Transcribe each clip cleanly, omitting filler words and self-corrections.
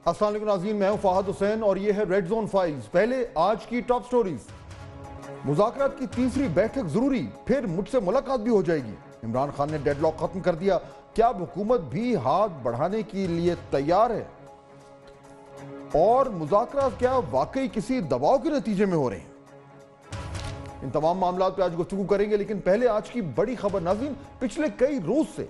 السلام علیکم ناظرین، میں ہوں فہد حسین اور یہ ہے ریڈ زون فائلز۔ پہلے آج کی ٹاپ سٹوریز۔ مذاکرات کی تیسری بیٹھک ضروری، پھر مجھ سے ملاقات بھی ہو جائے گی۔ عمران خان نے ڈیڈ لاک ختم کر دیا، کیا اب حکومت بھی ہاتھ بڑھانے کے لیے تیار ہے؟ اور مذاکرات کیا واقعی کسی دباؤ کے نتیجے میں ہو رہے ہیں؟ ان تمام معاملات پہ آج گفتگو کریں گے، لیکن پہلے آج کی بڑی خبر ناظرین، پچھلے کئی روز سے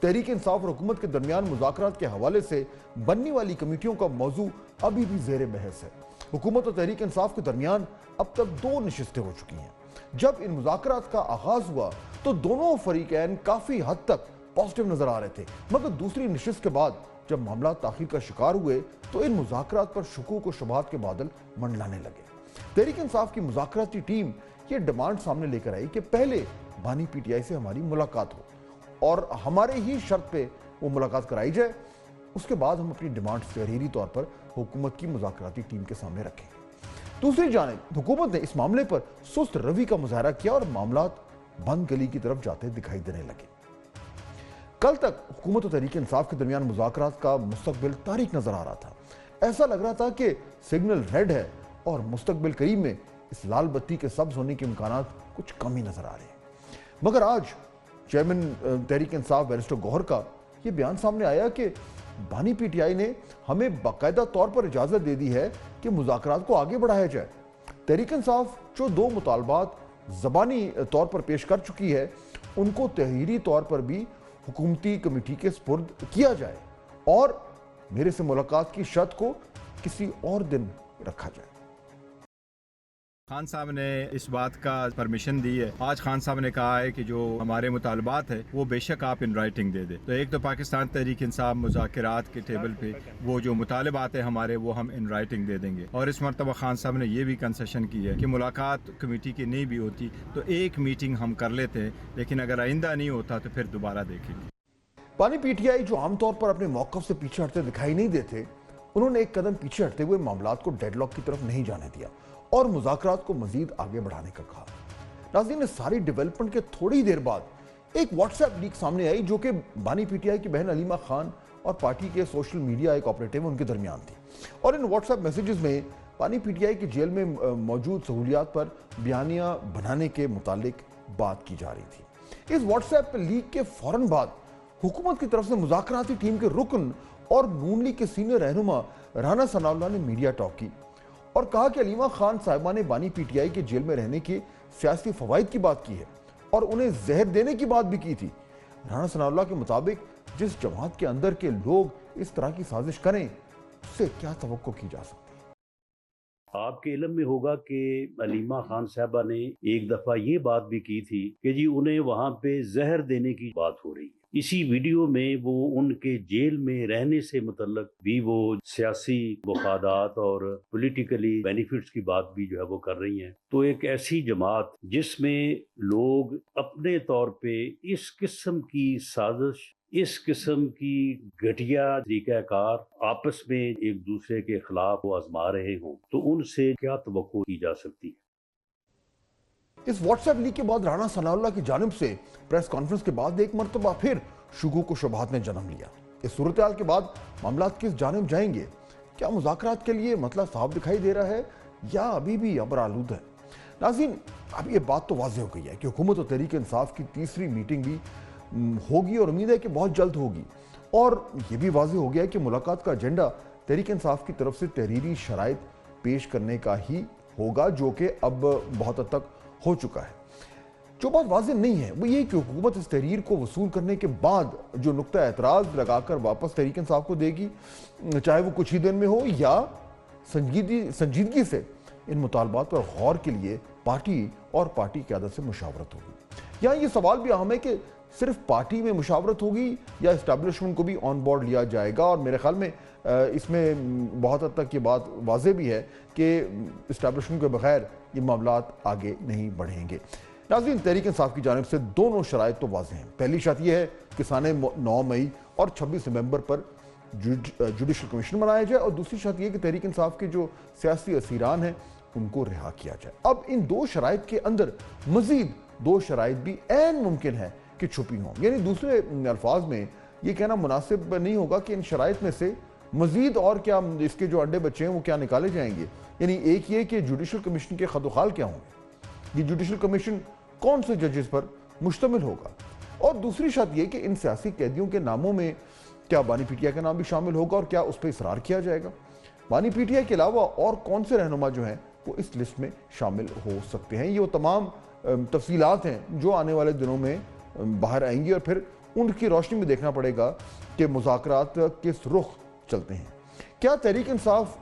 تحریک انصاف اور حکومت کے درمیان مذاکرات کے حوالے سے بننے والی کمیٹیوں کا موضوع ابھی بھی زیر بحث ہے۔ حکومت اور تحریک انصاف کے درمیان اب تک 2 نشستیں ہو چکی ہیں۔ جب ان مذاکرات کا آغاز ہوا تو دونوں فریقین کافی حد تک پازیٹیو نظر آ رہے تھے، مگر دوسری نشست کے بعد جب معاملات تاخیر کا شکار ہوئے تو ان مذاکرات پر شکوک و شبہات کے بادل منڈلانے لگے۔ تحریک انصاف کی مذاکراتی ٹیم یہ ڈیمانڈ سامنے لے کر آئی کہ پہلے بانی پی ٹی آئی سے ہماری ملاقات ہو اور ہمارے ہی شرط پہ وہ ملاقات کرائی جائے، اس کے بعد ہم اپنی ڈیمانڈ تحریری طور پر حکومت کی مذاکراتی ٹیم کے سامنے رکھیں۔ دوسری جانب حکومت نے اس معاملے پر سست روی کا مظاہرہ کیا اور معاملات بند گلی کی طرف جاتے دکھائی دینے لگے۔ کل تک حکومت و تحریک انصاف کے درمیان مذاکرات کا مستقبل تاریک نظر آ رہا تھا۔ ایسا لگ رہا تھا کہ سگنل ریڈ ہے اور مستقبل قریب میں اس لال بتی کے سبز ہونے کے امکانات کچھ کم ہی نظر آ رہے ہیں۔ مگر آج چیئرمین تحریک انصاف بیرسٹر گوہر کا یہ بیان سامنے آیا کہ بانی پی ٹی آئی نے ہمیں باقاعدہ طور پر اجازت دے دی ہے کہ مذاکرات کو آگے بڑھایا جائے۔ تحریک انصاف جو 2 مطالبات زبانی طور پر پیش کر چکی ہے ان کو تحریری طور پر بھی حکومتی کمیٹی کے سپرد کیا جائے اور میرے سے ملاقات کی شرط کو کسی اور دن رکھا جائے۔ خان صاحب نے اس بات کا پرمیشن دی ہے۔ آج خان صاحب نے کہا ہے کہ جو ہمارے مطالبات ہیں وہ بے شک آپ ان رائٹنگ دے دیں۔ تو ایک تو پاکستان تحریک انصاف مذاکرات کے ٹیبل پہ وہ جو مطالبات ہیں ہمارے وہ ہم ان رائٹنگ دے دیں گے، اور اس مرتبہ خان صاحب نے یہ بھی کنسیشن کی ہے کہ ملاقات کمیٹی کی نہیں بھی ہوتی تو ایک میٹنگ ہم کر لیتے ہیں، لیکن اگر آئندہ نہیں ہوتا تو پھر دوبارہ دیکھیں گے۔ بانی پی ٹی آئی جو عام طور پر اپنے موقف سے پیچھے ہٹتے دکھائی نہیں دیتے، انہوں نے ایک قدم پیچھے ہٹتے ہوئے معاملات کو ڈیڈ لاک کی طرف نہیں جانے دیا اور مذاکرات کو مزید آگے بڑھانے کا کہا۔ ناظرین، اس ساری ڈیولپمنٹ کے تھوڑی دیر بعد ایک واٹس ایپ لیک سامنے آئی جو کہ بانی پی ٹی آئی کی بہن علیمہ خان اور پارٹی کے سوشل میڈیا ایک آپریٹیو ان کے درمیان تھی، اور ان واٹس ایپ میسیجز میں بانی پی ٹی آئی کی جیل میں موجود سہولیات پر بیانیہ بنانے کے متعلق بات کی جا رہی تھی۔ اس واٹس ایپ لیک کے فوراً بعد حکومت کی طرف سے مذاکراتی ٹیم کے رکن اور نون لیگ کے سینئر رہنما رانا ثناء اللہ نے میڈیا ٹاک کی اور کہا کہ علیمہ خان صاحبہ نے بانی پی ٹی آئی کے جیل میں رہنے کے سیاسی فوائد کی بات کی ہے اور انہیں زہر دینے کی بات بھی کی تھی۔ رانا ثناء اللہ کے مطابق جس جماعت کے اندر کے لوگ اس طرح کی سازش کریں اس سے کیا توقع کی جا سکتی ہے؟ آپ کے علم میں ہوگا کہ علیمہ خان صاحبہ نے ایک دفعہ یہ بات بھی کی تھی کہ جی انہیں وہاں پہ زہر دینے کی بات ہو رہی ہے۔ اسی ویڈیو میں وہ ان کے جیل میں رہنے سے متعلق بھی وہ سیاسی مفادات اور پولیٹیکلی بینیفٹس کی بات بھی جو ہے وہ کر رہی ہیں۔ تو ایک ایسی جماعت جس میں لوگ اپنے طور پہ اس قسم کی سازش، اس قسم کی گھٹیا طریقہ کار آپس میں ایک دوسرے کے خلاف وہ آزما رہے ہوں تو ان سے کیا توقع کی جا سکتی ہے؟ اس واٹس ایپ لیک کے بعد رانا ثناء اللہ کی جانب سے پریس کانفرنس کے بعد ایک مرتبہ پھر شکوک و شبہات نے جنم لیا۔ اس صورتحال کے بعد معاملات کس جانب جائیں گے؟ کیا مذاکرات کے لیے مسئلہ صاف دکھائی دے رہا ہے یا ابھی بھی ابر آلود ہے؟ ناظرین، اب یہ بات تو واضح ہو گئی ہے کہ حکومت اور تحریک انصاف کی تیسری میٹنگ بھی ہوگی اور امید ہے کہ بہت جلد ہوگی، اور یہ بھی واضح ہو گیا ہے کہ ملاقات کا ایجنڈا تحریک انصاف کی طرف سے تحریری شرائط پیش کرنے کا ہی ہوگا، جو کہ اب بہت حد تک ہو چکا ہے۔ جو بات واضح نہیں ہے وہ یہ کہ حکومت اس تحریر کو وصول کرنے کے بعد جو نقطہ اعتراض لگا کر واپس تحریک انصاف کو دے گی، چاہے وہ کچھ ہی دن میں ہو یا سنجیدگی سے ان مطالبات پر غور کے لیے پارٹی اور پارٹی قیادت سے مشاورت ہوگی۔ یہاں یہ سوال بھی اہم ہے کہ صرف پارٹی میں مشاورت ہوگی یا اسٹیبلشمنٹ کو بھی آن بورڈ لیا جائے گا، اور میرے خیال میں اس میں بہت حد تک یہ بات واضح بھی ہے کہ اسٹیبلشمنٹ کے بغیر یہ معاملات آگے نہیں بڑھیں گے۔ ناظرین، تحریک انصاف کی جانب سے دونوں شرائط تو واضح ہیں۔ پہلی شرط یہ ہے کہ سال 9 مئی اور 26 نومبر پر جوڈیشل کمیشن بنایا جائے، اور دوسری شرط یہ کہ تحریک انصاف کے جو سیاسی اسیران ہیں ان کو رہا کیا جائے۔ اب ان 2 شرائط کے اندر مزید 2 شرائط بھی عین ممکن ہے کہ چھپی ہوں، یعنی دوسرے الفاظ میں یہ کہنا مناسب نہیں ہوگا کہ ان شرائط میں سے مزید اور کیا اس کے جو انڈے بچے ہیں وہ کیا نکالے جائیں گے؟ یعنی ایک یہ کہ جوڈیشل کمیشن کے خد و خال کیا ہوں گے، یہ جوڈیشل کمیشن کون سے ججز پر مشتمل ہوگا، اور دوسری شرط یہ کہ ان سیاسی قیدیوں کے ناموں میں کیا بانی پی ٹی آئی کا نام بھی شامل ہوگا اور کیا اس پہ اصرار کیا جائے گا؟ بانی پی ٹی آئی کے علاوہ اور کون سے رہنما جو ہیں وہ اس لسٹ میں شامل ہو سکتے ہیں؟ یہ وہ تمام تفصیلات ہیں جو آنے والے دنوں میں باہر آئیں گی، اور پھر ان کی روشنی میں دیکھنا پڑے گا کہ مذاکرات کس رخ چلتے ہیں۔ کیا تحریک انصاف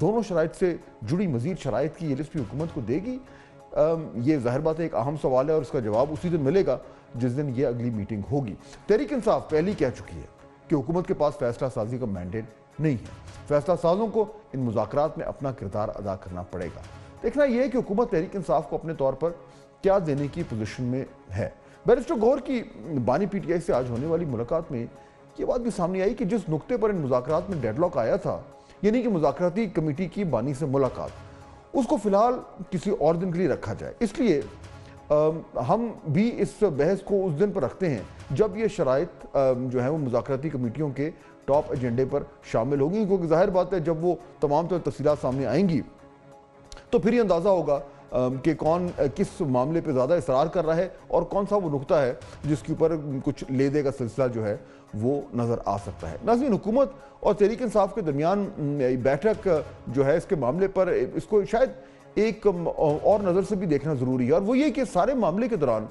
دونوں شرائط سے جڑی مزید شرائط کی یہ لسٹ بھی حکومت کو دے گی؟ یہ ظاہر بات ہے ایک اہم سوال ہے، اور اس کا جواب اسی دن ملے گا جس دن یہ اگلی میٹنگ ہوگی۔ تحریک انصاف پہلی کہہ چکی ہے کہ حکومت کے پاس فیصلہ سازی کا مینڈیٹ نہیں ہے، فیصلہ سازوں کو ان مذاکرات میں اپنا کردار ادا کرنا پڑے گا۔ دیکھنا یہ ہے کہ حکومت تحریک انصاف کو اپنے طور پر کیا دینے کی پوزیشن میں ہے۔ بیرسٹر گوہر کی بانی پی ٹی آئی سے آج ہونے والی ملاقات میں یہ بات بھی سامنے آئی کہ جس نقطے پر ان مذاکرات میں ڈیڈ لاک آیا تھا، یعنی کہ مذاکراتی کمیٹی کی بانی سے ملاقات، اس کو فی الحال کسی اور دن کے لیے رکھا جائے۔ اس لیے ہم بھی اس بحث کو اس دن پر رکھتے ہیں جب یہ شرائط جو ہیں وہ مذاکراتی کمیٹیوں کے ٹاپ ایجنڈے پر شامل ہوگی، کیونکہ ظاہر بات ہے جب وہ تمام تر تفصیلات سامنے آئیں گی تو پھر یہ اندازہ ہوگا کہ کون کس معاملے پہ زیادہ اصرار کر رہا ہے اور کون سا وہ نقطہ ہے جس کے اوپر کچھ لے دے کا سلسلہ جو ہے وہ نظر آ سکتا ہے۔ ناظرین، حکومت اور تحریک انصاف کے درمیان بیٹھک جو ہے اس کے معاملے پر اس کو شاید ایک اور نظر سے بھی دیکھنا ضروری ہے، اور وہ یہ کہ سارے معاملے کے دوران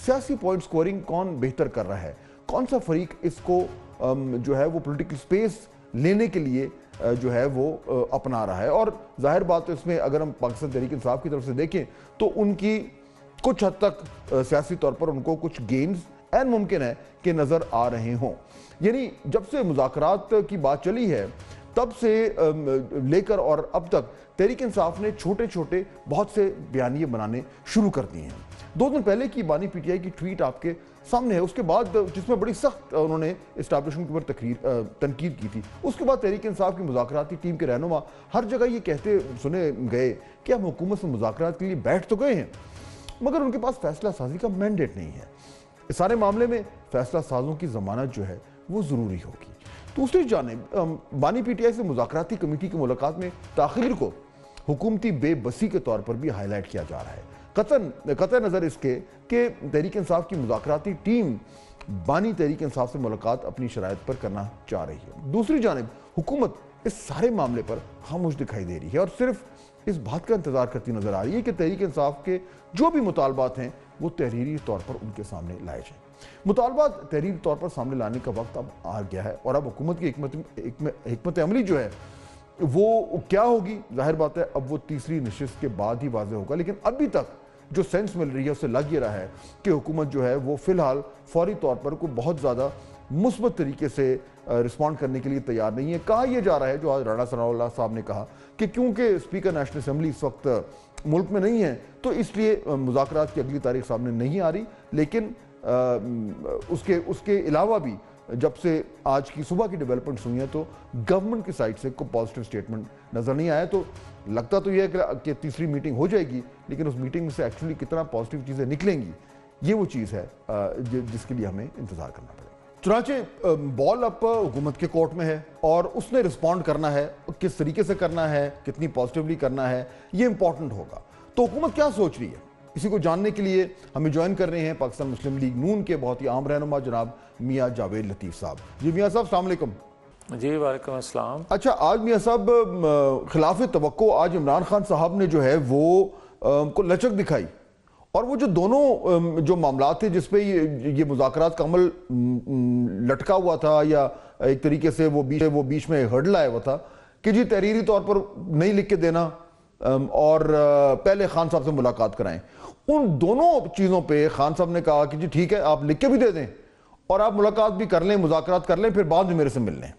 سیاسی پوائنٹ سکورنگ کون بہتر کر رہا ہے، کون سا فریق اس کو جو ہے وہ پولیٹیکل سپیس لینے کے لیے جو ہے وہ اپنا رہا ہے۔ اور ظاہر بات ہے اس میں اگر ہم پاکستان تحریک انصاف کی طرف سے دیکھیں تو ان کی کچھ حد تک سیاسی طور پر ان کو کچھ گینز این ممکن ہے کہ نظر آ رہے ہوں۔ یعنی جب سے مذاکرات کی بات چلی ہے تب سے لے کر اور اب تک تحریک انصاف نے چھوٹے چھوٹے بہت سے بیانیے بنانے شروع کر دیے ہیں۔ 2 دن پہلے کی بانی پی ٹی آئی کی ٹویٹ آپ کے سامنے ہے، اس کے بعد جس میں بڑی سخت انہوں نے اسٹیبلشمنٹ کے اوپر تنقید کی تھی، اس کے بعد تحریک انصاف کی مذاکراتی ٹیم کے رہنما ہر جگہ یہ کہتے سنے گئے کہ ہم حکومت سے مذاکرات کے لیے بیٹھ تو گئے ہیں مگر ان کے پاس فیصلہ سازی کا مینڈیٹ نہیں ہے۔ اس سارے معاملے میں فیصلہ سازوں کی ضمانت جو ہے وہ ضروری ہوگی۔ دوسری جانب بانی پی ٹی آئی سے مذاکراتی کمیٹی کی ملاقات میں تاخیر کو حکومتی بے بسی کے طور پر بھی ہائی لائٹ کیا جا رہا ہے، قطع نظر اس کے کہ تحریک انصاف کی مذاکراتی ٹیم بانی تحریک انصاف سے ملاقات اپنی شرائط پر کرنا چاہ رہی ہے۔ دوسری جانب حکومت اس سارے معاملے پر خاموش دکھائی دے رہی ہے اور صرف اس بات کا انتظار کرتی نظر آ رہی ہے کہ تحریک انصاف کے جو بھی مطالبات ہیں وہ تحریری طور پر ان کے سامنے لائے جائیں۔ مطالبات تحریری طور پر سامنے لانے کا وقت اب آ گیا ہے، اور اب حکومت کی حکمت عملی جو ہے وہ کیا ہوگی ظاہر بات ہے اب وہ تیسری نشست کے بعد ہی واضح ہوگا، لیکن ابھی تک جو سینس مل رہی ہے اسے لگ یہ رہا ہے کہ حکومت جو ہے وہ فی الحال فوری طور پر کوئی بہت زیادہ مثبت طریقے سے رسپونڈ کرنے کے لیے تیار نہیں ہے۔ کہا یہ جا رہا ہے، جو آج رانا ثناء اللہ صاحب نے کہا، کہ کیونکہ اسپیکر نیشنل اسمبلی اس وقت ملک میں نہیں ہے تو اس لیے مذاکرات کی اگلی تاریخ سامنے نہیں آ رہی، لیکن اس کے علاوہ بھی جب سے آج کی صبح کی ڈیولپمنٹس ہوئی ہیں تو گورنمنٹ کی سائٹ سے کوئی پازیٹیو سٹیٹمنٹ نظر نہیں آیا۔ تو لگتا تو یہ ہے کہ تیسری میٹنگ ہو جائے گی، لیکن اس میٹنگ سے ایکچولی کتنا پازیٹیو چیزیں نکلیں گی یہ وہ چیز ہے جس کے لیے ہمیں انتظار کرنا پڑے گا۔ چنانچہ بال اب حکومت کے کورٹ میں ہے اور اس نے رسپونڈ کرنا ہے، کس طریقے سے کرنا ہے، کتنی پازیٹیولی کرنا ہے، یہ امپورٹنٹ ہوگا۔ تو حکومت کیا سوچ رہی ہے اسی کو جاننے کے لیے ہمیں جوائن کر رہے ہیں پاکستان مسلم لیگ نون کے بہت ہی عام رہنما جناب میاں جاوید لطیف صاحب۔ جی میاں صاحب السلام علیکم۔ جی وعلیکم السلام۔ اچھا، آج میاں صاحب خلاف توقع آج عمران خان صاحب نے جو ہے وہ کو لچک دکھائی، اور وہ جو دونوں جو معاملات تھے جس پہ یہ مذاکرات کا عمل لٹکا ہوا تھا یا ایک طریقے سے وہ بیچ میں ہرڈل آیا ہوا تھا کہ جی تحریری طور پر نہیں لکھ کے دینا اور پہلے خان صاحب سے ملاقات کرائیں، ان دونوں چیزوں پہ خان صاحب نے کہا کہ جی ٹھیک ہے آپ لکھ کے بھی دے دیں اور آپ ملاقات بھی کر لیں، مذاکرات کر لیں، پھر بعد میں میرے سے مل لیں۔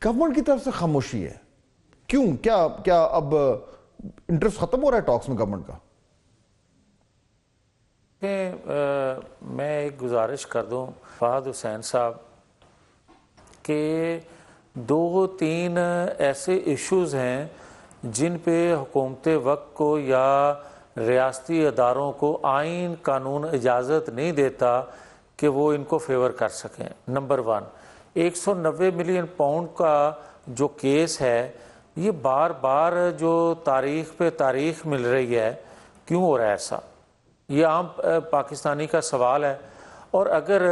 گورنمنٹ کی طرف سے خاموشی ہے، کیوں؟ کیا اب انٹرسٹ ختم ہو رہا ہے ٹاکس میں گورنمنٹ کا؟ میں ایک گزارش کر دوں فہد حسین صاحب کہ 2-3 ایسے ایشوز ہیں جن پہ حکومت وقت کو یا ریاستی اداروں کو آئین قانون اجازت نہیں دیتا کہ وہ ان کو فیور کر سکیں۔ نمبر 1، 190 ملین پاؤنڈ کا جو کیس ہے یہ بار بار جو تاریخ پہ تاریخ مل رہی ہے، کیوں ہو رہا ہے ایسا؟ یہ عام پاکستانی کا سوال ہے۔ اور اگر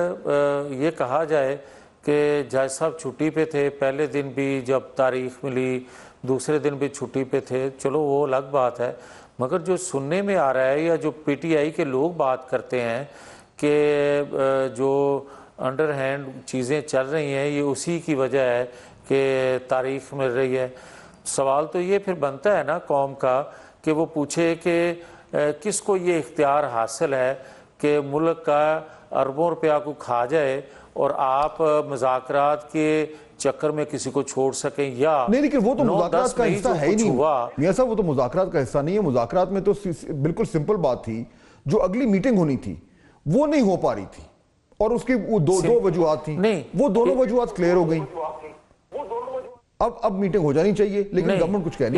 یہ کہا جائے کہ جج صاحب چھٹی پہ تھے، پہلے دن بھی جب تاریخ ملی، دوسرے دن بھی چھٹی پہ تھے، چلو وہ الگ بات ہے، مگر جو سننے میں آ رہا ہے یا جو پی ٹی آئی کے لوگ بات کرتے ہیں کہ جو انڈر ہینڈ چیزیں چل رہی ہیں یہ اسی کی وجہ ہے کہ تاریخ مل رہی ہے، سوال تو یہ پھر بنتا ہے نا قوم کا کہ وہ پوچھے کہ کس کو یہ اختیار حاصل ہے کہ ملک کا اربوں روپیہ کو کھا جائے اور آپ مذاکرات کے چکر میں کسی کو چھوڑ سکیں یا نہیں، لیکن وہ تو مذاکرات کا حصہ ہے ہی نہیں میاں صاحب، وہ تو مذاکرات کا حصہ نہیں ہے۔ مذاکرات میں تو بالکل سمپل بات تھی، جو اگلی میٹنگ ہونی تھی وہ نہیں ہو پا رہی تھی اور اس کی دو وجوہات تھیں، وہ دونوں وجوہات کلیئر ہو گئیں۔ اب میٹنگ ہو جانی چاہیے، لیکن گورنمنٹ کچھ کہہ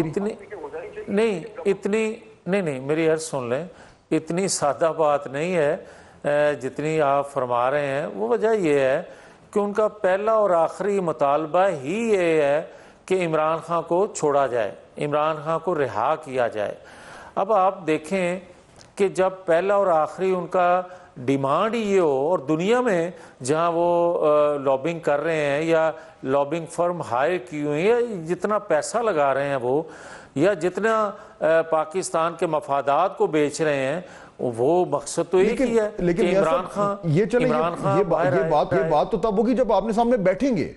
نہیں میری عرض سن لیں، اتنی سادہ بات نہیں ہے جتنی آپ فرما رہے ہیں۔ وہ وجہ یہ ہے کہ ان کا پہلا اور آخری مطالبہ ہی یہ ہے کہ عمران خان کو چھوڑا جائے، عمران خان کو رہا کیا جائے۔ اب آپ دیکھیں کہ جب پہلا اور آخری ان کا ڈیمانڈ یہ ہو، اور دنیا میں جہاں وہ لابنگ کر رہے ہیں یا لابنگ فرم ہائر کی ہوئی ہے، جتنا پیسہ لگا رہے ہیں وہ، یا جتنا پاکستان کے مفادات کو بیچ رہے ہیں، وہ مقصد تو ایک ہی ہے کہ عمران خان یہ بات تو تب ہوگی جب آپ نے سامنے بیٹھیں گے۔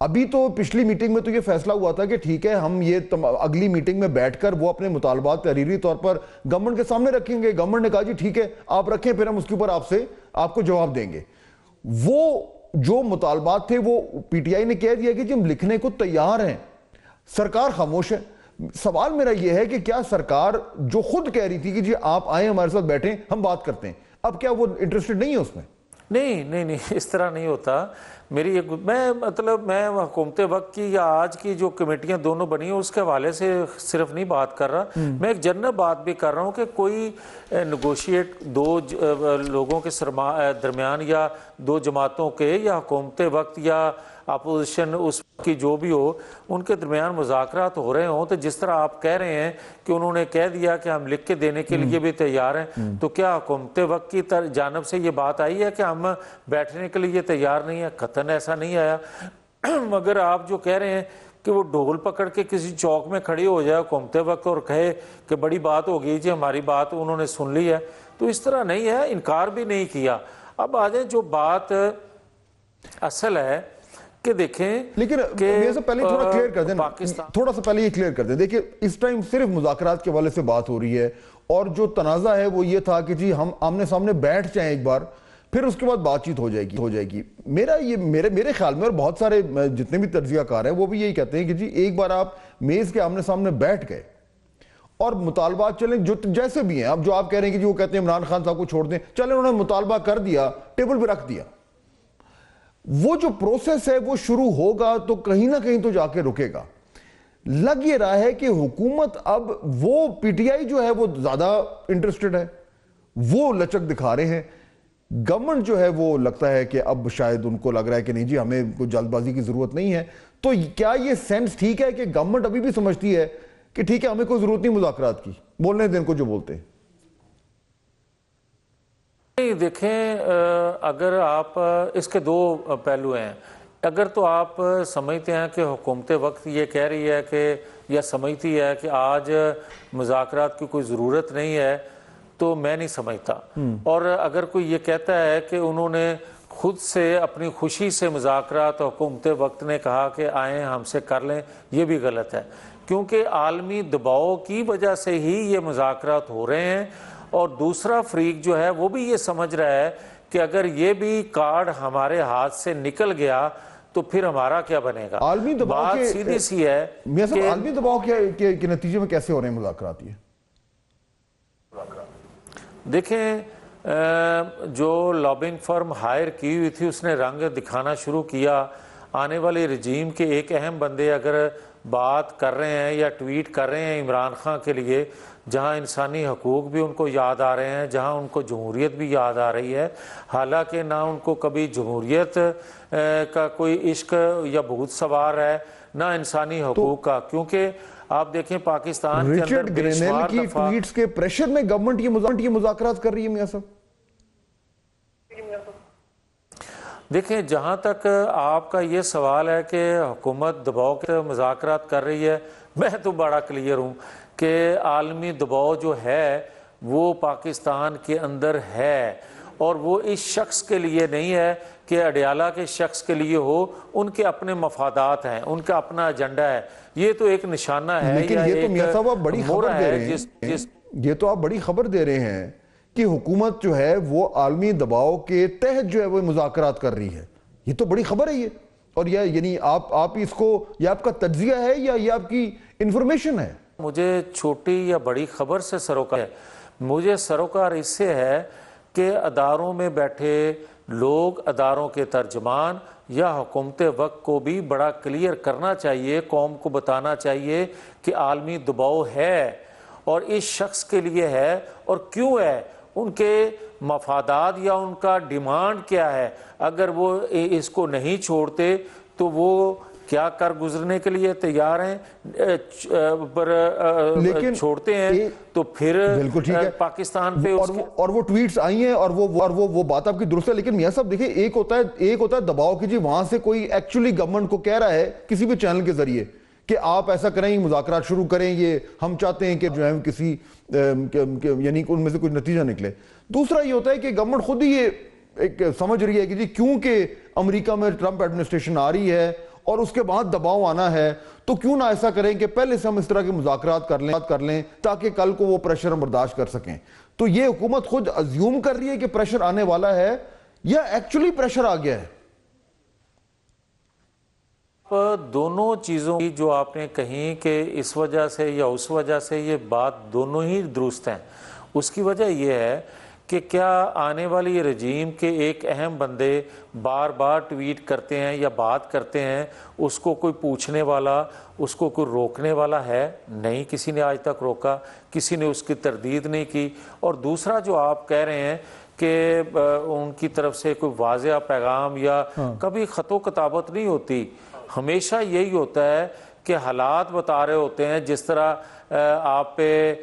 ابھی تو پچھلی میٹنگ میں تو یہ فیصلہ ہوا تھا کہ ٹھیک ہے ہم یہ اگلی میٹنگ میں بیٹھ کر وہ اپنے مطالبات تحریری طور پر گورنمنٹ کے سامنے رکھیں گے۔ گورنمنٹ نے کہا جی ٹھیک ہے آپ رکھیں، پھر ہم اس کے اوپر آپ کو جواب دیں گے۔ وہ جو مطالبات تھے وہ پی ٹی آئی نے کہہ دیا کہ جی ہم لکھنے کو تیار ہیں، سرکار خاموش ہے۔ سوال میرا یہ ہے کہ کیا سرکار جو خود کہہ رہی تھی کہ جی آپ آئیں ہمارے ساتھ بیٹھیں ہم بات کرتے ہیں، اب کیا وہ انٹرسٹڈ نہیں ہے اس میں؟ نہیں اس طرح نہیں ہوتا۔ میں حکومت وقت کی یا آج کی جو کمیٹیاں دونوں بنی ہیں اس کے حوالے سے صرف نہیں بات کر رہا، میں ایک جنرل بات بھی کر رہا ہوں کہ کوئی نیگوشیٹ دو لوگوں کے درمیان یا دو جماعتوں کے یا حکومت وقت یا اپوزیشن اس کی جو بھی ہو ان کے درمیان مذاکرات ہو رہے ہوں، تو جس طرح آپ کہہ رہے ہیں کہ انہوں نے کہہ دیا کہ ہم لکھ کے دینے کے لیے بھی تیار ہیں، تو کیا حکومت وقت کی جانب سے یہ بات آئی ہے کہ ہم بیٹھنے کے لیے تیار نہیں ہیں؟ قطعاً ایسا نہیں آیا۔ مگر آپ جو کہہ رہے ہیں کہ وہ ڈھول پکڑ کے کسی چوک میں کھڑی ہو جائے حکومت وقت اور کہے کہ بڑی بات ہو گئی جی ہماری بات انہوں نے سن لی ہے، تو اس طرح نہیں ہے، انکار بھی نہیں کیا۔ اب آ جائیں جو بات اصل ہے کہ دیکھیں، لیکن پہلے تھوڑا کلیئر کر دیں، تھوڑا سا پہلے یہ کلیئر کر دیں۔ دیکھیں اس ٹائم صرف مذاکرات کے حوالے سے بات ہو رہی ہے، اور جو تنازع ہے وہ یہ تھا کہ جی ہم آمنے سامنے بیٹھ جائیں ایک بار، پھر اس کے بعد بات چیت ہو جائے گی۔ میرے خیال میں، اور بہت سارے جتنے بھی تجزیہ کار ہیں وہ بھی یہی کہتے ہیں کہ جی ایک بار آپ میز کے آمنے سامنے بیٹھ گئے اور مطالبات چلیں جو جیسے بھی ہیں، اب جو آپ کہہ رہے ہیں کہ جی وہ کہتے ہیں عمران خان صاحب کو چھوڑ دیں، چلیں انہوں نے مطالبہ کر دیا، ٹیبل پہ رکھ دیا، وہ جو پروسیس ہے وہ شروع ہوگا تو کہیں نہ کہیں تو جا کے رکے گا۔ لگ یہ رہا ہے کہ حکومت اب وہ پی ٹی آئی جو ہے وہ زیادہ انٹرسٹڈ ہے، وہ لچک دکھا رہے ہیں، گورنمنٹ جو ہے وہ لگتا ہے کہ اب شاید ان کو لگ رہا ہے کہ نہیں جی ہمیں کوئی جلد بازی کی ضرورت نہیں ہے۔ تو کیا یہ سینس ٹھیک ہے کہ گورنمنٹ ابھی بھی سمجھتی ہے کہ ٹھیک ہے ہمیں کوئی ضرورت نہیں مذاکرات کی، بولنے دیں کو جو بولتے ہیں؟ دیکھیں، اگر آپ اس کے دو پہلو ہیں، اگر تو آپ سمجھتے ہیں کہ حکومت وقت یہ کہہ رہی ہے کہ یا سمجھتی ہے کہ آج مذاکرات کی کوئی ضرورت نہیں ہے، تو میں نہیں سمجھتا۔ اور اگر کوئی یہ کہتا ہے کہ انہوں نے خود سے اپنی خوشی سے مذاکرات حکومت وقت نے کہا کہ آئیں ہم سے کر لیں، یہ بھی غلط ہے، کیونکہ عالمی دباؤ کی وجہ سے ہی یہ مذاکرات ہو رہے ہیں، اور دوسرا فریق جو ہے وہ بھی یہ سمجھ رہا ہے کہ اگر یہ بھی کارڈ ہمارے ہاتھ سے نکل گیا تو پھر ہمارا کیا بنے گا۔ عالمی دباؤ بات سیدھی سی ہے کہ عالمی دباؤ کے نتیجے میں کیسے ہو رہے ہیں مذاکرات؟ یہ دیکھیں، جو لابنگ فرم ہائر کی ہوئی تھی اس نے رنگ دکھانا شروع کیا۔ آنے والے رجیم کے ایک اہم بندے اگر بات کر رہے ہیں یا ٹویٹ کر رہے ہیں عمران خان کے لیے، جہاں انسانی حقوق بھی ان کو یاد آ رہے ہیں، جہاں ان کو جمہوریت بھی یاد آ رہی ہے، حالانکہ نہ ان کو کبھی جمہوریت کا کوئی عشق یا بھوت سوار ہے، نہ انسانی حقوق کا، کیونکہ آپ دیکھیں پاکستان کے اندر رچرڈ بے گرینیل شمار کی دفعہ ٹویٹس کے پریشر میں گورنمنٹ یہ مذاکرات کر رہی ہے میاں صاحب؟ دیکھیں، جہاں تک آپ کا یہ سوال ہے کہ حکومت دباؤ کے مذاکرات کر رہی ہے، میں تو بڑا کلیئر ہوں کہ عالمی دباؤ جو ہے وہ پاکستان کے اندر ہے، اور وہ اس شخص کے لیے نہیں ہے کہ اڈیالہ کے شخص کے لیے ہو، ان کے اپنے مفادات ہیں، ان کا اپنا ایجنڈا ہے، یہ تو ایک نشانہ ہے، لیکن یہ تو میاں صاحب آپ بڑی خبر دے رہے ہیں، یہ تو آپ بڑی خبر دے رہے ہیں کہ حکومت جو ہے وہ عالمی دباؤ کے تحت جو ہے وہ مذاکرات کر رہی ہے، یہ تو بڑی خبر ہے یہ، اور یعنی آپ اس کو، یہ آپ کا تجزیہ ہے یا یہ آپ کی انفارمیشن ہے؟ مجھے چھوٹی یا بڑی خبر سے سروکار ہے، مجھے سروکار اس سے ہے کہ اداروں میں بیٹھے لوگ، اداروں کے ترجمان یا حکومت وقت کو بھی بڑا کلیئر کرنا چاہیے، قوم کو بتانا چاہیے کہ عالمی دباؤ ہے اور اس شخص کے لیے ہے اور کیوں ہے، ان کے مفادات یا ان کا ڈیمانڈ کیا ہے، اگر وہ اس کو نہیں چھوڑتے تو وہ کیا کر گزرنے کے لیے تیار ہیں، لیکن چھوڑتے ہیں تو پھر پاکستان پہ اور وہ ٹویٹس آئی ہیں اور وہ بات آپ کی درست ہے، لیکن میاں صاحب دیکھیں، ایک ہوتا ہے دباؤ کی، جی وہاں سے کوئی ایکچولی گورنمنٹ کو کہہ رہا ہے کسی بھی چینل کے ذریعے کہ آپ ایسا کریں، مذاکرات شروع کریں، یہ ہم چاہتے ہیں کہ جو ہے کسی یعنی ان میں سے کوئی نتیجہ نکلے۔ دوسرا یہ ہوتا ہے کہ گورنمنٹ خود ہی یہ ایک سمجھ رہی ہے کہ جی کیونکہ امریکہ میں ٹرمپ ایڈمنسٹریشن آ رہی ہے اور اس کے بعد دباؤ آنا ہے، تو کیوں نہ ایسا کریں کہ پہلے سے ہم اس طرح کے مذاکرات کر لیں تاکہ کل کو وہ پریشر ہم برداشت کر سکیں۔ تو یہ حکومت خود ازیوم کر رہی ہے کہ پریشر آنے والا ہے یا ایکچولی پریشر آ گیا ہے؟ دونوں چیزوں کی جو آپ نے کہیں کہ اس وجہ سے یا اس وجہ سے، یہ بات دونوں ہی درست ہیں۔ اس کی وجہ یہ ہے کہ کیا آنے والی رجیم کے ایک اہم بندے بار بار ٹویٹ کرتے ہیں یا بات کرتے ہیں، اس کو کوئی پوچھنے والا، اس کو کوئی روکنے والا ہے؟ نہیں، کسی نے آج تک روکا، کسی نے اس کی تردید نہیں کی۔ اور دوسرا جو آپ کہہ رہے ہیں کہ ان کی طرف سے کوئی واضح پیغام یا کبھی خط و کتابت نہیں ہوتی، ہمیشہ یہی ہوتا ہے کہ حالات بتا رہے ہوتے ہیں، جس طرح آپ پہ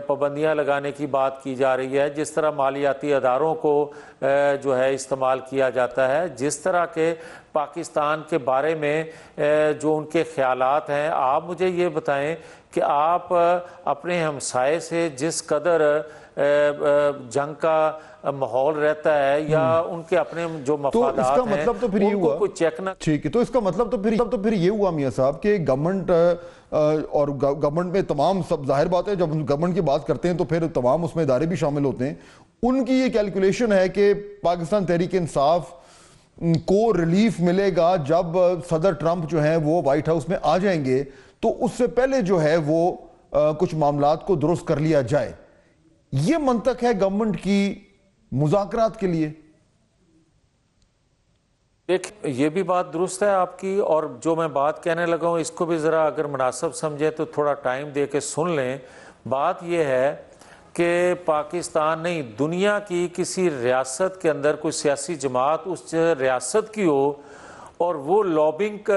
پابندیاں لگانے کی بات کی جا رہی ہے، جس طرح مالیاتی اداروں کو جو ہے استعمال کیا جاتا ہے، جس طرح کے پاکستان کے بارے میں جو ان کے خیالات ہیں۔ آپ مجھے یہ بتائیں کہ آپ اپنے ہمسائے سے جس قدر جنگ کا ماحول رہتا ہے یا ان کے اپنے جو مفادات ہیں، ان کو کوئی چیک نہ، ٹھیک ہے، تو اس کا مطلب تو پھر یہ ہوا میاں صاحب کہ گورنمنٹ اور گورنمنٹ میں تمام سب، ظاہر بات ہے جب گورنمنٹ کی بات کرتے ہیں تو پھر تمام اس میں ادارے بھی شامل ہوتے ہیں، ان کی یہ کیلکولیشن ہے کہ پاکستان تحریک انصاف کو ریلیف ملے گا جب صدر ٹرمپ جو ہیں وہ وائٹ ہاؤس میں آ جائیں گے، تو اس سے پہلے جو ہے وہ کچھ معاملات کو درست کر لیا جائے۔ یہ منطق ہے گورنمنٹ کی مذاکرات کے لیے؟ ایک یہ بھی بات درست ہے آپ کی، اور جو میں بات کہنے لگا ہوں اس کو بھی ذرا اگر مناسب سمجھے تو تھوڑا ٹائم دے کے سن لیں۔ بات یہ ہے کہ پاکستان نہیں، دنیا کی کسی ریاست کے اندر کوئی سیاسی جماعت اس ریاست کی ہو اور وہ لابنگ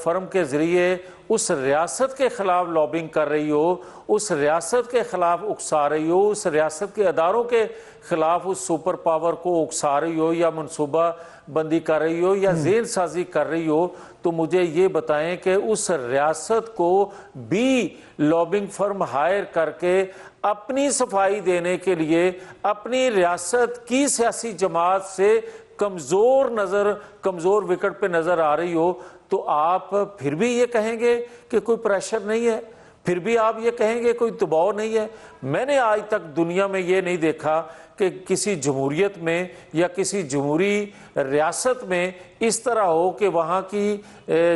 فرم کے ذریعے اس ریاست کے خلاف لابنگ کر رہی ہو، اس ریاست کے خلاف اکسا رہی ہو، اس ریاست کے اداروں کے خلاف اس سپر پاور کو اکسا رہی ہو یا منصوبہ بندی کر رہی ہو یا ذہن سازی کر رہی ہو، تو مجھے یہ بتائیں کہ اس ریاست کو بھی لابنگ فرم ہائر کر کے اپنی صفائی دینے کے لیے اپنی ریاست کی سیاسی جماعت سے کمزور وکٹ پہ نظر آ رہی ہو، تو آپ پھر بھی یہ کہیں گے کہ کوئی پریشر نہیں ہے، پھر بھی آپ یہ کہیں گے کوئی دباؤ نہیں ہے؟ میں نے آج تک دنیا میں یہ نہیں دیکھا کہ کسی جمہوریت میں یا کسی جمہوری ریاست میں اس طرح ہو کہ وہاں کی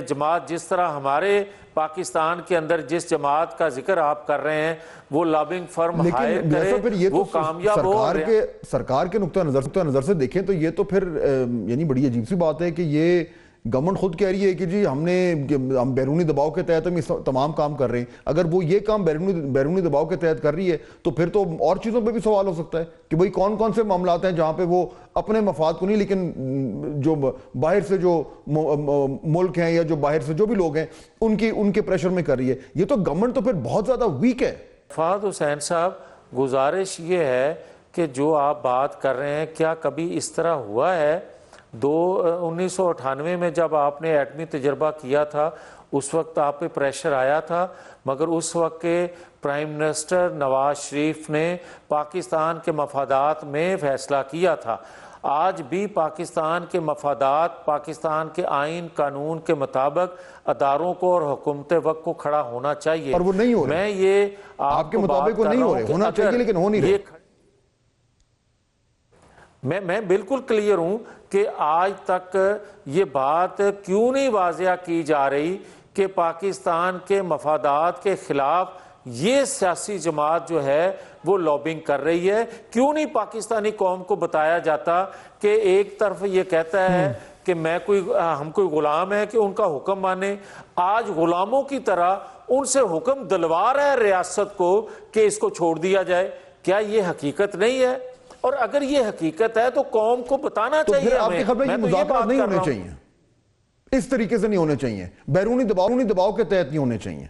جماعت، جس طرح ہمارے پاکستان کے اندر جس جماعت کا ذکر آپ کر رہے ہیں، وہ لابنگ فرم ہائر کرے، وہ کامیاب ہو۔ سرکار کے نقطہ نظر سے دیکھیں تو یہ تو پھر یعنی بڑی عجیب سی بات ہے کہ یہ گورنمنٹ خود کہہ رہی ہے کہ جی ہم بیرونی دباؤ کے تحت ہم اس تمام کام کر رہے ہیں. اگر وہ یہ کام بیرونی دباؤ کے تحت کر رہی ہے تو پھر تو اور چیزوں پہ بھی سوال ہو سکتا ہے کہ بھئی کون کون سے معاملات ہیں جہاں پہ وہ اپنے مفاد کو نہیں لیکن جو باہر سے جو ملک ہیں یا جو باہر سے جو بھی لوگ ہیں ان کے پریشر میں کر رہی ہے. یہ تو گورنمنٹ تو پھر بہت زیادہ ویک ہے. فہد حسین صاحب گزارش یہ ہے کہ جو آپ بات کر رہے ہیں کیا کبھی اس طرح ہوا ہے 1998 میں جب آپ نے ایٹمی تجربہ کیا تھا اس وقت آپ پہ پریشر آیا تھا مگر اس وقت کے پرائم منسٹر نواز شریف نے پاکستان کے مفادات میں فیصلہ کیا تھا. آج بھی پاکستان کے مفادات پاکستان کے آئین قانون کے مطابق اداروں کو اور حکومت وقت کو کھڑا ہونا چاہیے. اور وہ نہیں ہو رہے. میں یہ آپ کے مطابق وہ نہیں ہو رہے, ہونا چاہیے لیکن ہو نہیں رہے. میں بالکل کلیئر ہوں کہ آج تک یہ بات کیوں نہیں واضح کی جا رہی کہ پاکستان کے مفادات کے خلاف یہ سیاسی جماعت جو ہے وہ لابنگ کر رہی ہے. کیوں نہیں پاکستانی قوم کو بتایا جاتا کہ ایک طرف یہ کہتا ہے کہ ہم کوئی غلام ہے کہ ان کا حکم مانے, آج غلاموں کی طرح ان سے حکم دلوا رہا ہے ریاست کو کہ اس کو چھوڑ دیا جائے. کیا یہ حقیقت نہیں ہے؟ اور اگر یہ حقیقت ہے تو قوم کو بتانا چاہیے. تو پھر آپ کی خبر یہ مذاکرات نہیں ہونے چاہیے, اس طریقے سے نہیں ہونے چاہیے, بیرونی دباؤ کے تحت نہیں ہونے چاہیے.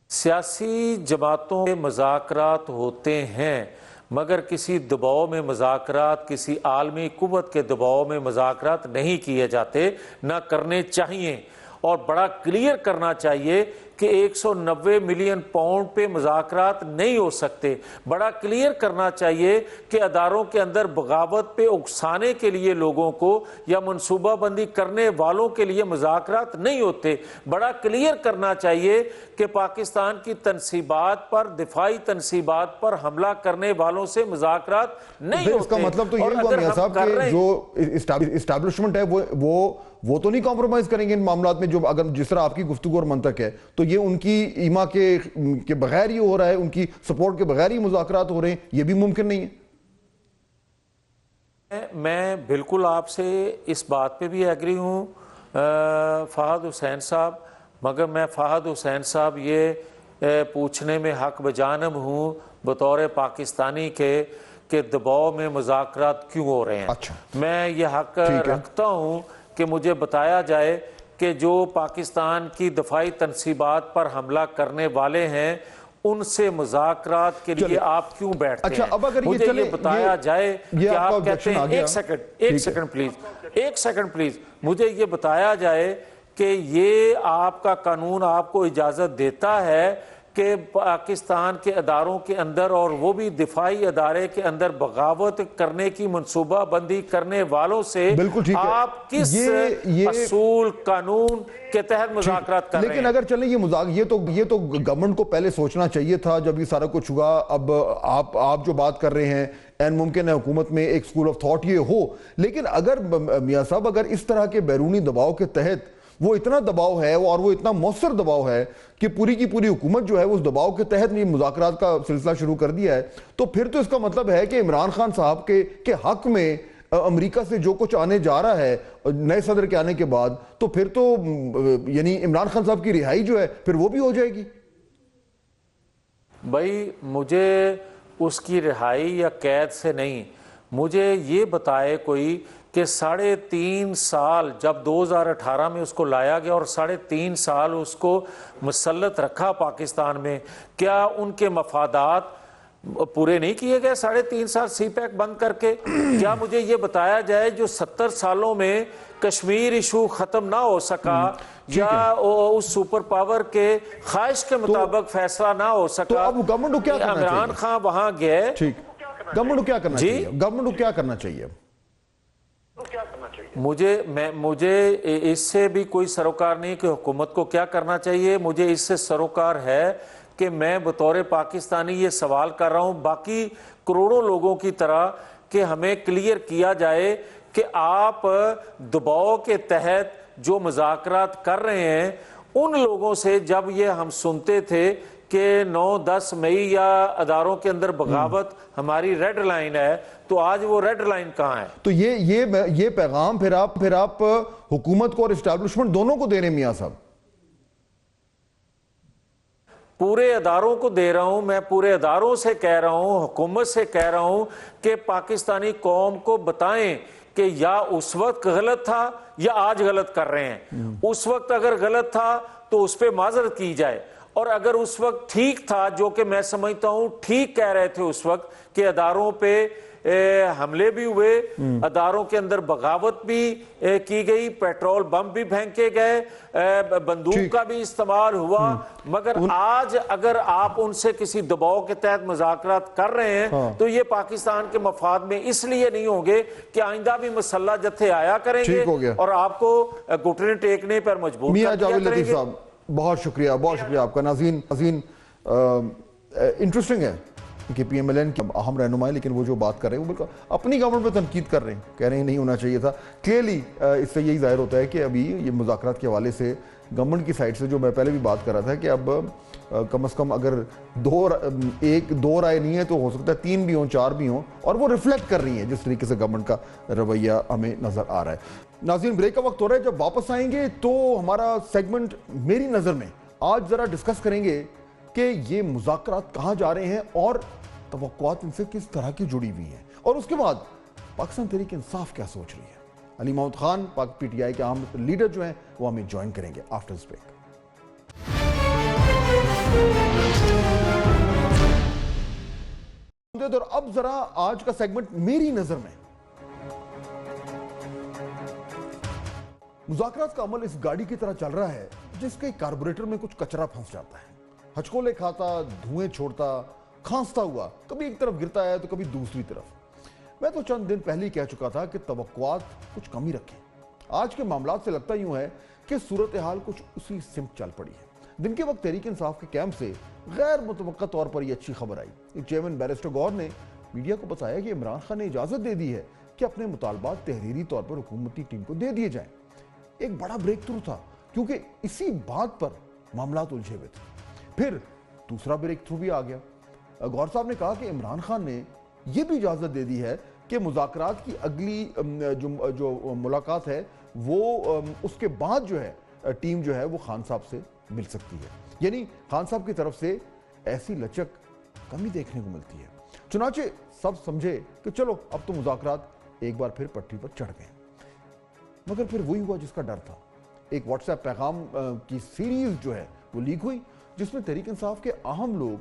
سیاسی جماعتوں میں مذاکرات ہوتے ہیں مگر کسی دباؤ میں مذاکرات, کسی عالمی قوت کے دباؤ میں مذاکرات نہیں کیے جاتے, نہ کرنے چاہیے. اور بڑا کلیئر کرنا چاہیے کہ 190 ملین پاؤنڈ پہ مذاکرات نہیں ہو سکتے. بڑا کلیئر کرنا چاہیے کہ اداروں کے اندر بغاوت پہ اکسانے کے لیے لوگوں کو یا منصوبہ بندی کرنے والوں کے لیے مذاکرات نہیں ہوتے. بڑا کلیئر کرنا چاہیے کہ پاکستان کی تنصیبات پر, دفاعی تنصیبات پر حملہ کرنے والوں سے مذاکرات نہیں ہوتے. اس کا مطلب تو یہ ہوا میاں صاحب کہ جو اسٹیبلشمنٹ ہے وہ تو نہیں کمپرومائز کریں گے ان معاملات میں, جو اگر جس طرح آپ کی گفتگو اور منطق ہے تو یہ ان کی ایما کے بغیر ہی ہو رہا ہے, ان کی سپورٹ کے بغیر ہی مذاکرات ہو رہے ہیں, یہ بھی ممکن نہیں ہے. میں بالکل آپ سے اس بات پہ بھی ایگری ہوں فہد حسین صاحب, مگر میں فہد حسین صاحب یہ پوچھنے میں حق بجانب ہوں بطور پاکستانی کے کہ دباؤ میں مذاکرات کیوں ہو رہے ہیں. میں یہ حق رکھتا ہوں کہ مجھے بتایا جائے کہ جو پاکستان کی دفاعی تنصیبات پر حملہ کرنے والے ہیں ان سے مذاکرات کے لیے آپ کیوں بیٹھتے ہیں. مجھے یہ بتایا جائے کہ آپ کہتے ہیں ایک سیکنڈ پلیز مجھے یہ بتایا جائے کہ یہ آپ کا قانون آپ کو اجازت دیتا ہے کہ پاکستان کے اداروں کے اندر اور وہ بھی دفاعی ادارے کے اندر بغاوت کرنے کی منصوبہ بندی کرنے والوں سے آپ کس اصول قانون کے تحت مذاکرات کر رہے ہیں؟ لیکن اگر چلیں یہ تو گورنمنٹ کو پہلے سوچنا چاہیے تھا جب یہ سارا کچھ ہوا. اب آپ جو بات کر رہے ہیں این ممکن ہے حکومت میں ایک سکول آف تھاٹ یہ ہو, لیکن اگر میاں صاحب اگر اس طرح کے بیرونی دباؤ کے تحت وہ اتنا دباؤ ہے اور وہ اتنا مؤثر دباؤ ہے کہ پوری کی پوری حکومت جو ہے اس دباؤ کے تحت یہ مذاکرات کا سلسلہ شروع کر دیا ہے, تو پھر تو اس کا مطلب ہے کہ عمران خان صاحب کے حق میں امریکہ سے جو کچھ آنے جا رہا ہے نئے صدر کے آنے کے بعد, تو پھر تو یعنی عمران خان صاحب کی رہائی جو ہے پھر وہ بھی ہو جائے گی. بھائی مجھے اس کی رہائی یا قید سے نہیں, مجھے یہ بتائے کوئی کہ 3.5 سال جب 2018 میں اس کو لایا گیا اور 3.5 سال اس کو مسلط رکھا پاکستان میں, کیا ان کے مفادات پورے نہیں کیے گئے 3.5 سال سی پیک بند کر کے؟ کیا مجھے یہ بتایا جائے جو 70 سالوں میں کشمیر ایشو ختم نہ ہو سکا یا اس سپر پاور کے خواہش کے مطابق فیصلہ نہ ہو سکا, عمران خان وہاں گئے, گورنمنٹ کو کیا کرنا چاہیے؟ گورنمنٹ کو کیا کرنا چاہیے؟ مجھے اس سے بھی کوئی سروکار نہیں کہ حکومت کو کیا کرنا چاہیے. مجھے اس سے سروکار ہے کہ میں بطور پاکستانی یہ سوال کر رہا ہوں باقی کروڑوں لوگوں کی طرح کہ ہمیں کلیئر کیا جائے کہ آپ دباؤ کے تحت جو مذاکرات کر رہے ہیں ان لوگوں سے جب یہ ہم سنتے تھے کہ 9-10 مئی یا اداروں کے اندر بغاوت ہماری ریڈ لائن ہے، تو آج وہ ریڈ لائن کہاں ہے؟ تو یہ پیغام پھر آپ حکومت کو اور اسٹیبلشمنٹ دونوں کو دے رہے ہیں میاں صاحب؟ پورے اداروں کو دے رہا ہوں، میں پورے اداروں سے کہہ رہا ہوں، حکومت سے کہہ رہا ہوں کہ پاکستانی قوم کو بتائیں کہ یا اس وقت غلط تھا یا آج غلط کر رہے ہیں۔ اس وقت اگر غلط تھا تو اس پہ معذرت کی جائے، اور اگر اس وقت ٹھیک تھا، جو کہ میں سمجھتا ہوں ٹھیک کہہ رہے تھے اس وقت کہ اداروں پہ حملے بھی ہوئے، اداروں کے اندر بغاوت بھی کی گئی، پیٹرول بم بھی پھینکے گئے، بندوق کا بھی استعمال ہوا، مگر آج اگر آپ ان سے کسی دباؤ کے تحت مذاکرات کر رہے ہیں تو یہ پاکستان کے مفاد میں اس لیے نہیں ہوں گے کہ آئندہ بھی مسلح جتھے آیا کریں گے اور آپ کو گھٹنے ٹیکنے پر مجبور میاں کر دیا جاوید کریں لطیف گے۔ صاحب بہت شکریہ آپ کا۔ ناظرین انٹرسٹنگ ہے کہ پی ایم ایل این کی اہم رہنمائی، لیکن وہ جو بات کر رہے ہیں وہ بالکل اپنی گورنمنٹ پہ تنقید کر رہے ہیں، کہہ رہے ہیں نہیں ہونا چاہیے تھا۔ کلیئرلی اس سے یہی ظاہر ہوتا ہے کہ ابھی یہ مذاکرات کے حوالے سے گورنمنٹ کی سائڈ سے، جو میں پہلے بھی بات کر رہا تھا کہ اب کم از کم اگر دو رائے نہیں ہے تو ہو سکتا ہے 3 بھی ہوں 4 بھی ہوں، اور وہ ریفلیکٹ کر رہی ہیں جس طریقے سے گورنمنٹ کا رویہ ہمیں نظر آ رہا ہے۔ ناظرین بریک کا وقت ہو رہا ہے، جب واپس آئیں گے تو ہمارا سیگمنٹ میری نظر میں آج ذرا ڈسکس کریں گے کہ یہ مذاکرات کہاں جا رہے ہیں اور توقعات ان سے کس طرح کی جڑی ہوئی ہیں، اور اس کے بعد پاکستان تحریک انصاف کیا سوچ رہی ہے۔ علی محمد خان پاک پی ٹی آئی کے اہم لیڈر جو ہیں وہ ہمیں جوائن کریں گے آفٹر اس بریک۔ اور اب ذرا آج کا سیگمنٹ میری نظر میں، مذاکرات کا عمل اس گاڑی کی طرح چل رہا ہے جس کے کاربوریٹر میں کچھ کچرا پھنس جاتا ہے، ہچکولے کھاتا، دھوئیں چھوڑتا، کھانستا ہوا، کبھی ایک طرف گرتا ہے تو کبھی دوسری طرف۔ میں تو چند دن پہلے ہی کہہ چکا تھا کہ توقعات کچھ کمی رکھیں۔ آج کے معاملات سے لگتا یوں ہے کہ صورتحال کچھ اسی سمت چل پڑی ہے۔ دن کے وقت تحریک انصاف کے کیمپ سے غیر متوقع طور پر یہ اچھی خبر آئی۔ چیئرمین بیرسٹر گور نے میڈیا کو بتایا کہ عمران خان نے اجازت دے دی ہے کہ اپنے مطالبات تحریری طور پر حکومتی ٹیم کو دے دیے جائیں۔ ایک بڑا بریک تھرو تھا کیونکہ اسی بات پر معاملات الجھے ہوئے تھے۔ پھر دوسرا بریک تھرو بھی آ گیا۔ گور صاحب نے کہا کہ عمران خان نے یہ بھی اجازت دے دی ہے کہ مذاکرات کی اگلی جو ملاقات ہے وہ اس کے بعد جو ہے ٹیم جو ہے وہ خان صاحب سے مل سکتی ہے، یعنی خان صاحب کی طرف سے ایسی لچک کمی دیکھنے کو ملتی ہے۔ چنانچہ سب سمجھے کہ چلو اب تو مذاکرات ایک بار پھر پٹری پر چڑھ گئے، مگر پھر وہی ہوا جس کا ڈر تھا۔ ایک واٹس ایپ پیغام کی سیریز جو ہے وہ لیک ہوئی جس میں تحریک انصاف کے اہم لوگ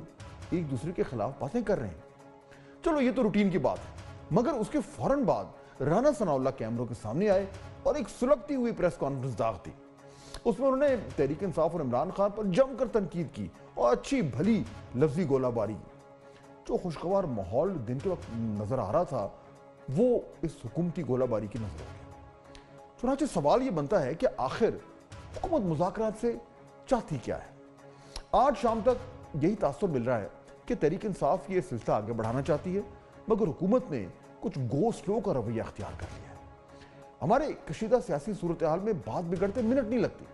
ایک دوسرے کے خلاف باتیں کر رہے ہیں۔ چلو یہ تو روٹین کی بات ہے، مگر اس کے فوراً بعد رانا ثناء اللہ کیمروں کے سامنے آئے اور ایک سلگتی ہوئی پریس کانفرنس داغ دی۔ اس میں انہوں نے تحریک انصاف اور عمران خان پر جم کر تنقید کی اور اچھی بھلی لفظی گولہ باری کی۔ جو خوشگوار ماحول دن کے وقت نظر آ رہا تھا وہ اس حکومتی گولہ باری کی نظر ہو گیا۔ چنانچہ سوال یہ بنتا ہے کہ آخر حکومت مذاکرات سے چاہتی کیا ہے؟ آج شام تک یہی تاثر مل رہا ہے کہ تحریک انصاف یہ سلسلہ آگے بڑھانا چاہتی ہے، مگر حکومت نے کچھ گو سلو کا رویہ اختیار کر لیا ہے۔ ہمارے کشیدہ سیاسی صورتحال میں بات بگڑتے منٹ نہیں لگتی،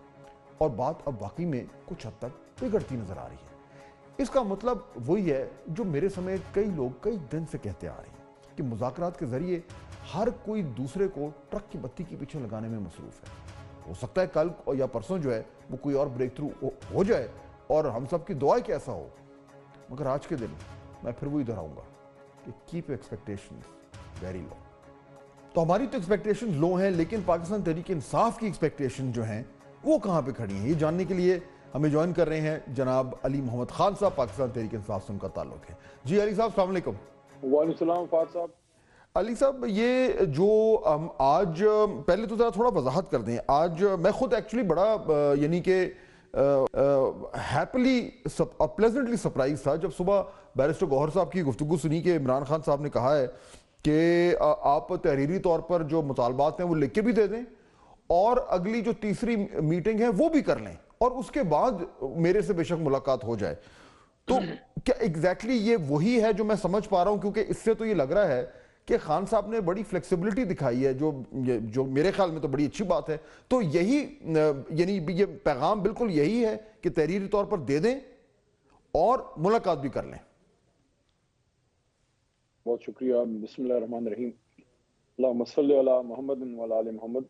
اور بات اب واقعی میں کچھ حد تک بگڑتی نظر آ رہی ہے۔ اس کا مطلب وہی ہے جو میرے سمیت کئی لوگ کئی دن سے کہتے آ رہے ہیں کہ مذاکرات کے ذریعے ہر کوئی دوسرے کو ٹرک کی بتی کے پیچھے لگانے میں مصروف ہے۔ ہو سکتا ہے کل یا پرسوں جو ہے وہ کوئی اور بریک تھرو ہو جائے اور ہم سب کی دعائیں کہ ایسا ہو، مگر آج کے دن میں پھر وہی دہراؤں گا کہ کیپ ایکسپیکٹیشنز ویری لو۔ تو ہماری تو ایکسپیکٹیشنز لو ہیں، لیکن پاکستان تحریک انصاف کی ایکسپیکٹیشن جو ہیں وہ کہاں پہ کھڑی ہیں؟ یہ جاننے کے لیے ہمیں جوائن کر رہے ہیں جناب علی محمد خان صاحب، پاکستان تحریک انصاف سے ان کا تعلق ہے۔ جی علی صاحب السلام علیکم۔ وعلیکم السلام فہد صاحب۔ علی صاحب یہ جو آج پہلے تو ذرا تھوڑا وضاحت کر دیں، آج میں خود ایکچولی بڑا یعنی کہ ہیپلی پلیزنٹلی سرپرائز تھا جب صبح بیرسٹر گوہر صاحب کی گفتگو سنی کہ عمران خان صاحب نے کہا ہے کہ آپ تحریری طور پر جو مطالبات ہیں وہ لکھ کے بھی دے دیں اور اگلی جو تیسری میٹنگ ہے وہ بھی کر لیں اور اس کے بعد میرے سے بے شک ملاقات ہو جائے۔ تو کیا ایگزیکٹلی یہ وہی ہے جو میں سمجھ پا رہا ہوں؟ کیونکہ اس سے تو یہ لگ رہا ہے کہ خان صاحب نے بڑی فلیکسیبلٹی دکھائی ہے جو میرے خیال میں تو بڑی اچھی بات ہے۔ تو یہی یعنی یہ پیغام بالکل یہی ہے کہ تحریری طور پر دے دیں اور ملاقات بھی کر لیں. بہت شکریہ. بسم اللہ الرحمن الرحیم. اللہم صلی علی محمد وعلی آل محمد.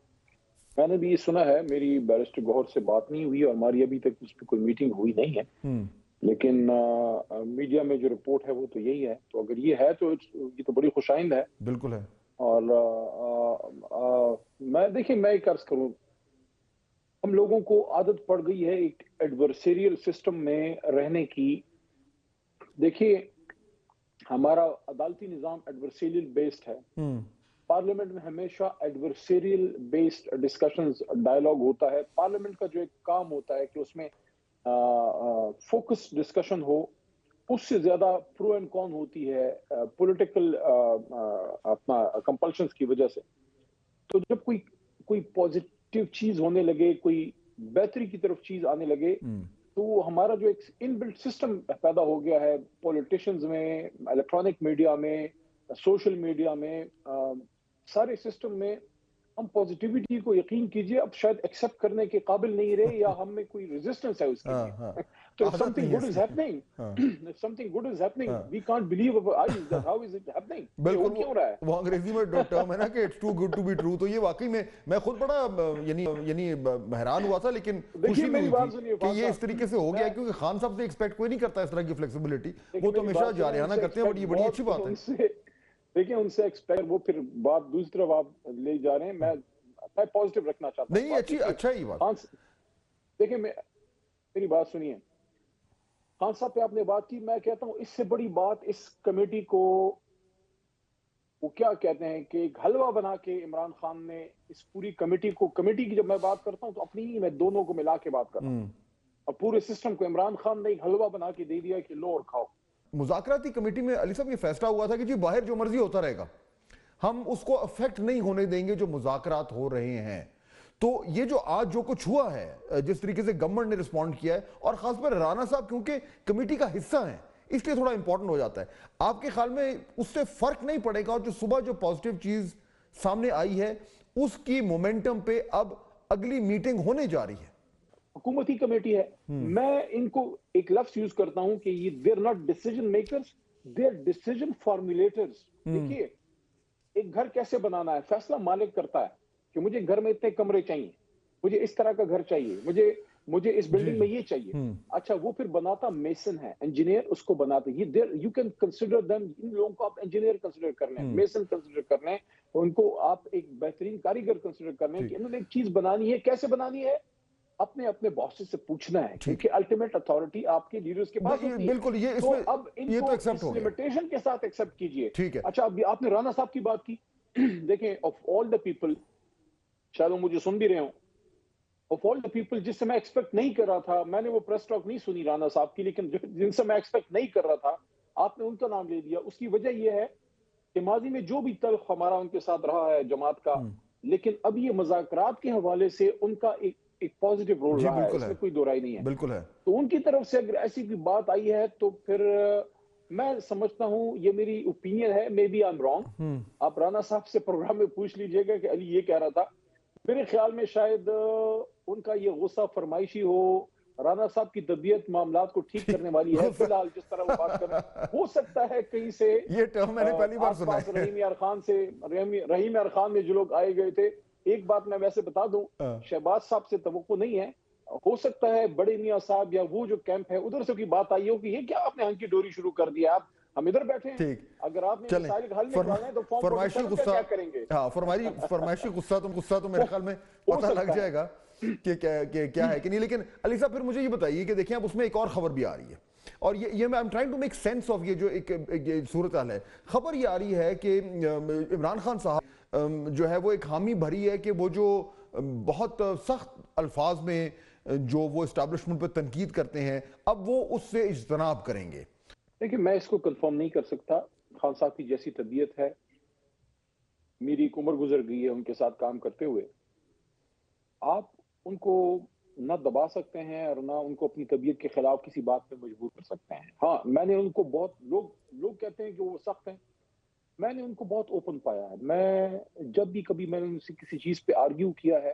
میں نے بھی یہ سنا ہے, میری بیرسٹر گوہر سے بات نہیں ہوئی اور ہماری ابھی تک اس پہ کوئی میٹنگ ہوئی نہیں ہے, لیکن میڈیا میں جو رپورٹ ہے وہ تو یہی ہے. تو اگر یہ ہے تو یہ تو بڑی خوش آئند ہے. بالکل ہے. اور میں دیکھیں, میں ایک عرض کروں, ہم لوگوں کو عادت پڑ گئی ہے ایک ایڈورسریل سسٹم میں رہنے کی. دیکھیے, ہمارا عدالتی نظام ایڈورسریل بیسڈ ہے. پارلیمنٹ میں ہمیشہ ایڈورسریل بیسڈ ڈسکشنز, ڈائلاگ ہوتا ہے. پارلیمنٹ کا جو ایک کام ہوتا ہے کہ اس میں فوکس ڈسکشن ہو, اس سے زیادہ پرو اینڈ کون ہوتی ہے پولیٹیکل اپنا کمپلشنز کی وجہ سے. تو جب کوئی پازیٹیو چیز ہونے لگے, کوئی بہتری کی طرف چیز آنے لگے, تو ہمارا جو ایک ان بلٹ سسٹم پیدا ہو گیا ہے پولیٹیشنز میں, الیکٹرانک میڈیا میں, سوشل میڈیا میں, سارے سسٹم میں, ہم پازیٹیوٹی کو یقین کیجئے اب شاید ایکسیپٹ کرنے کے قابل نہیں رہے, یا ہم میں کوئی ریزسٹنس ہے اس کے لیے. تو if something good is happening, if something good is happening, we can't believe our eyes that how is it happening. بالکل, کیوں رہا ہے وہ انگریزی میں ٹرم ہے نا کہ it's too good to be true. تو یہ واقعی میں خود بڑا یعنی حیران ہوا تھا, لیکن خوشی بھی ہوئی کہ یہ اس طریقے سے ہو گیا, کیونکہ خان صاحب سے ایکسپیکٹ کوئی نہیں کرتا اس طرح کی فلیکسیبلٹی. وہ تو ہمیشہ جارحانہ کرتے ہیں, بڑی اچھی بات ہے. دیکھیں ان سے ایکسپیکٹ, وہ پھر بات دوسری طرف آپ لے جا رہے ہیں. میں پازیٹیو رکھنا چاہتا ہوں. نہیں, اچھا ہی بات. دیکھیں, میری بات سنیے. خان صاحب پہ آپ نے بات کی, میں کہتا ہوں اس سے بڑی بات اس کمیٹی کو وہ کیا کہتے ہیں کہ ایک حلوہ بنا کے عمران خان نے اس پوری کمیٹی کو, کمیٹی کی جب میں بات کرتا ہوں تو اپنی ہی, میں دونوں کو ملا کے بات کرتا ہوں, اور پورے سسٹم کو عمران خان نے ایک حلوہ بنا کے دے دیا کہ لو اور کھاؤ. مذاکراتی کمیٹی میں علی صاحب یہ فیصلہ ہوا تھا کہ جی باہر جو مرضی ہوتا رہے گا, ہم اس کو افیکٹ نہیں ہونے دیں گے جو مذاکرات ہو رہے ہیں. تو یہ جو آج جو کچھ ہوا ہے, جس طریقے سے گورنمنٹ نے رسپونڈ کیا ہے, اور خاص پر رانا صاحب کیونکہ کمیٹی کا حصہ ہیں اس لیے تھوڑا امپورٹنٹ ہو جاتا ہے. آپ کے خیال میں اس سے فرق نہیں پڑے گا, اور جو صبح جو پازیٹیو چیز سامنے آئی ہے اس کی مومنٹم پہ اب اگلی میٹنگ ہونے جا رہی ہے؟ حکومتی کمیٹی ہے. میں ان کو ایک لفظ یوز کرتا ہوں کہ یہ they are not decision makers, they are decision formulators. دیکھیے, ایک گھر کیسے بنانا ہے فیصلہ مالک کرتا ہے کہ مجھے گھر میں اتنے کمرے چاہیے, مجھے اس طرح کا گھر چاہیے, مجھے اس بلڈنگ میں یہ چاہیے. اچھا, وہ پھر بناتا میسن ہے, انجینئر اس کو بناتا. یہ یو کین کنسیڈر دیم, ان لوگوں کو آپ انجینئر کنسیڈر کر لیں, میسن کنسیڈر کر لیں, ان کو آپ ایک بہترین کاریگر کنسیڈر کر لیں کہ انہوں نے ایک چیز بنانی ہے. کیسے بنانی ہے؟ اپنے باسز سے پوچھنا ہے, کیونکہ الٹیمیٹ اتھارٹی آپ کے لیڈرز کے پاس ہوتی ہے. بالکل, یہ تو اب ان کو اس لمیٹیشن کے ساتھ ایکسیپٹ کیجئے. اچھا, اب آپ نے رانا صاحب کی بات کی. دیکھیں, آف آل دا پیپل, شاید وہ مجھے سن بھی رہے ہوں, آف آل دا پیپل جس سے میں ایکسپیکٹ نہیں کر رہا تھا, میں نے وہ پریس ٹاک نہیں سنی رانا صاحب کی, لیکن جن سے میں ایکسپیکٹ نہیں کر رہا تھا آپ نے ان کا نام لے دیا. اس کی وجہ یہ ہے کہ ماضی میں جو بھی تلخ ہمارا ان کے ساتھ رہا ہے جماعت کا, لیکن اب یہ مذاکرات کے حوالے سے ان کا ایک پازیٹیو رول رہا ہے, اس میں کوئی دو رائے نہیں ہے. بالکل ہے. تو ان کی طرف سے اگر ایسی کوئی بات آئی ہے تو پھر میں سمجھتا ہوں, یہ میری اوپینین ہے, may be I am wrong. آپ رانا صاحب سے پروگرام میں پوچھ لیجئے گا کہ علی یہ کہہ رہا تھا. میرے خیال میں شاید ان کا یہ غصہ فرمائشی ہو, رانا صاحب کی طبیعت معاملات کو ٹھیک کرنے والی ہے. فی الحال جس طرح وہ بات کر رہے ہیں, ہو سکتا ہے کہیں سے, یہ ٹرم میں نے پہلی بار سنا ہے, رحیم یار خان سے, رحیم یار خان میں جو لوگ آئے گئے تھے. ایک بات میں ویسے بتا دوں, شہباز صاحب سے توقع نہیں ہے, ہو سکتا ہے بڑے میاں صاحب یا وہ جو کیمپ ہے ادھر سے کوئی بات آئی ہو کہ یہ کیا آپ نے ہنکی ڈوری شروع کر دیا, آپ ہم ادھر بیٹھے ہیں. اگر آپ نے مسائل حل نکالنا ہے تو فرمائشی غصہ کیا کریں گے؟ ہاں, فرمائشی غصہ تو میرے خیال میں پتہ لگ جائے گا کہ کیا ہے کہ نہیں. لیکن علی صاحب پھر مجھے یہ بتائیے کہ دیکھیں اب اس میں ایک اور خبر بھی آ رہی ہے, اور یہ میں trying to make sense of یہ جو ایک صورتحال ہے. خبر یہ آ رہی ہے کہ عمران خان صاحب جو ہے وہ ایک حامی بھری ہے کہ وہ جو بہت سخت الفاظ میں جو وہ اسٹیبلشمنٹ پہ تنقید کرتے ہیں, اب وہ اس سے اجتناب کریں گے. دیکھیں, میں اس کو کنفرم نہیں کر سکتا. خان صاحب کی جیسی طبیعت ہے, میری ایک عمر گزر گئی ہے ان کے ساتھ کام کرتے ہوئے, آپ ان کو نہ دبا سکتے ہیں اور نہ ان کو اپنی طبیعت کے خلاف کسی بات پہ مجبور کر سکتے ہیں. ہاں, میں نے ان کو بہت لوگ کہتے ہیں کہ وہ سخت ہیں, میں نے ان کو بہت اوپن پایا ہے. میں جب بھی کبھی میں نے ان سے کسی چیز پہ آرگیو کیا ہے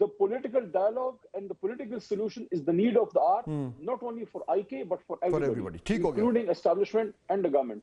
the political dialogue and the political solution is the need of the hour, not only for IK but for everybody, including establishment and the government.